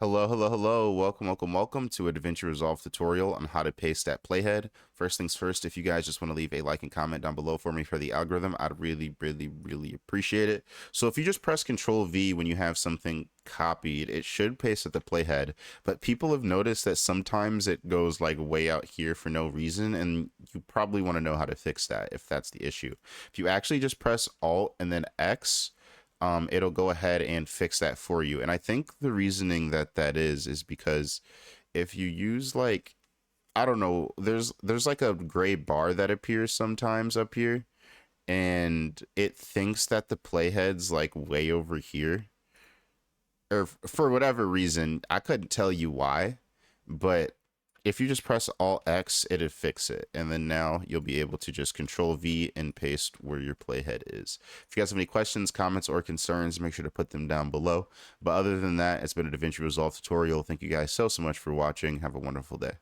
Hello, hello, hello. Welcome to a DaVinci Resolve tutorial on how to paste that playhead. First things first, if you guys just want to leave a like and comment down below for me for the algorithm, I'd really appreciate it. So if you just press Control V when you have something copied, it should paste at the playhead. But people have noticed that sometimes it goes like way out here for no reason, and you probably want to know how to fix that if that's the issue. If you actually just press Alt and then X, it'll go ahead and fix that for you. And I think the reasoning that is because if you use like, I don't know, there's like a gray bar that appears sometimes up here, and it thinks that the playhead's like way over here, or for whatever reason, I couldn't tell you why, but if you just press Alt X, it'll fix it. And then now you'll be able to just Control V and paste where your playhead is. If you guys have any questions, comments, or concerns, make sure to put them down below. But other than that, it's been a DaVinci Resolve tutorial. Thank you guys so much for watching. Have a wonderful day.